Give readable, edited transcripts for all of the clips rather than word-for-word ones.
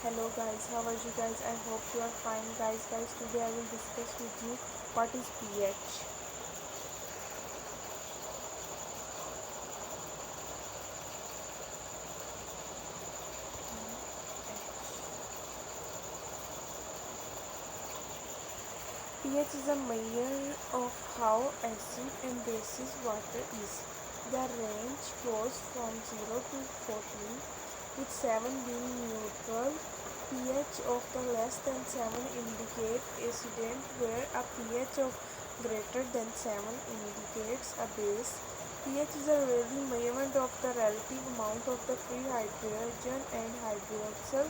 Hello guys, how are you guys? I hope you are fine guys. Today I will discuss with you what is pH. pH is a measure of how acid and basic water is. The range goes from 0 to 14 with 7 being neutral. pH of the less than 7 indicate acident, where a pH of greater than 7 indicates a base. pH is a really measurement of the relative amount of the free hydrogen and hydroxyl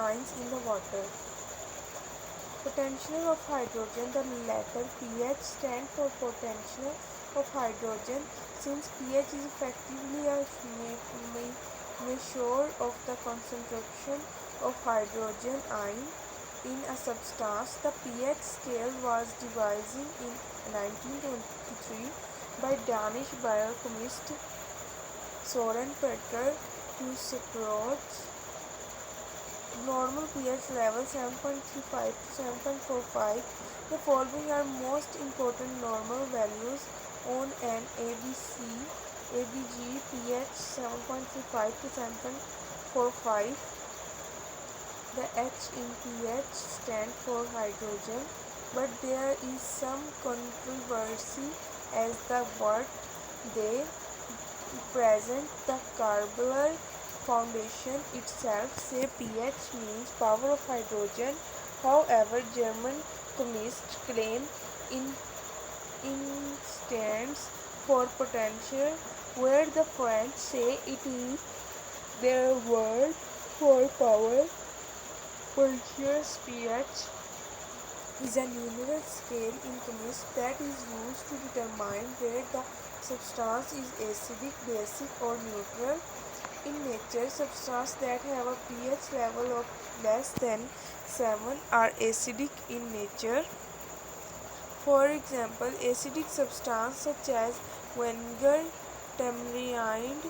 ions in the water. Potential of hydrogen, the letter pH stands for potential of hydrogen. Since pH is effectively a measure of the concentration of hydrogen ion in a substance, the pH scale was devised in 1923 by Danish biochemist Søren Peter Husserl. Normal pH level 7.35 to 7.45. The following are most important normal values on an ABG pH 7.35 to 7.45. The H in pH stands for hydrogen, but there is some controversy as the what they present. The Carbler Foundation itself say pH means power of hydrogen. However, German chemists claim in stands for potential, where the French say it is their word for power. Celsius pH is a numerical scale in chemistry that is used to determine where the substance is acidic, basic, or neutral. In nature, substances that have a pH level of less than 7 are acidic in nature. For example, acidic substances such as vinegar, tamarind,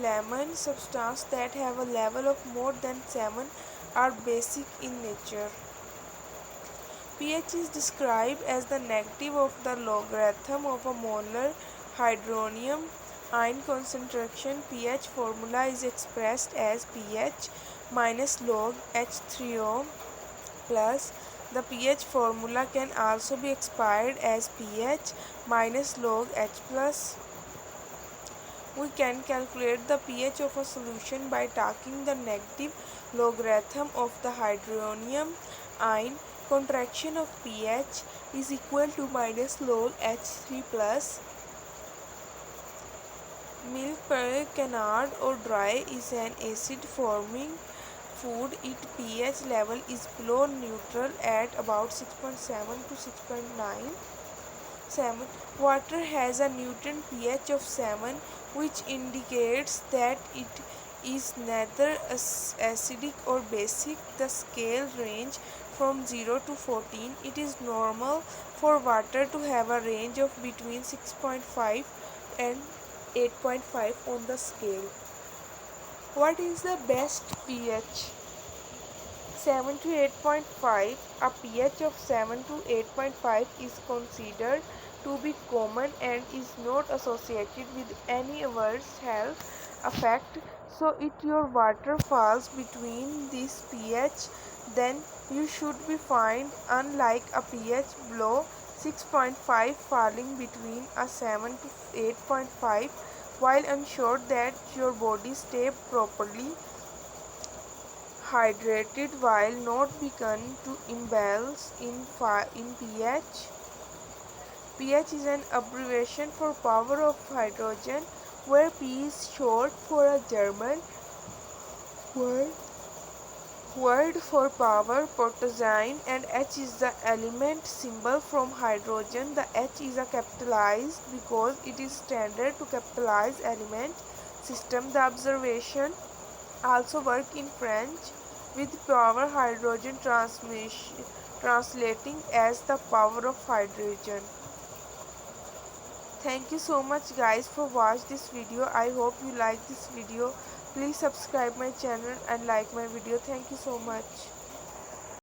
lemon. Substances that have a level of more than 7 are basic in nature. pH is described as the negative of the logarithm of a molar hydronium ion concentration. pH formula is expressed as pH minus log H3O plus. The pH formula can also be expressed as pH minus log H plus. We can calculate the pH of a solution by taking the negative logarithm of the hydronium ion. Contraction of pH is equal to minus log H3 plus. Milk per canard or dry is an acid forming food. Its pH level is below neutral at about 6.7 to 6.9. 7. Water has a Newton pH of 7, which indicates that it is neither acidic or basic. The scale range from 0 to 14. It is normal for water to have a range of between 6.5 and 8.5 on the scale. What is the best pH? 7 to 8.5. A pH of 7 to 8.5 is considered to be common and is not associated with any adverse health effect. So if your water falls between this pH, then you should be fine, unlike a pH below 6.5 falling between a 7 to 8.5, while ensure that your body stay properly hydrated while not begun to imbalance in pH. pH is an abbreviation for power of hydrogen, where P is short for a German word for power, potassium, and H is the element symbol from hydrogen. The H is a capitalized because it is standard to capitalize element system. The observation also work in French with power hydrogen translating as the power of hydrogen. Thank you so much guys for watching this video. I hope you like this video. Please subscribe my channel and like my video. Thank you so much.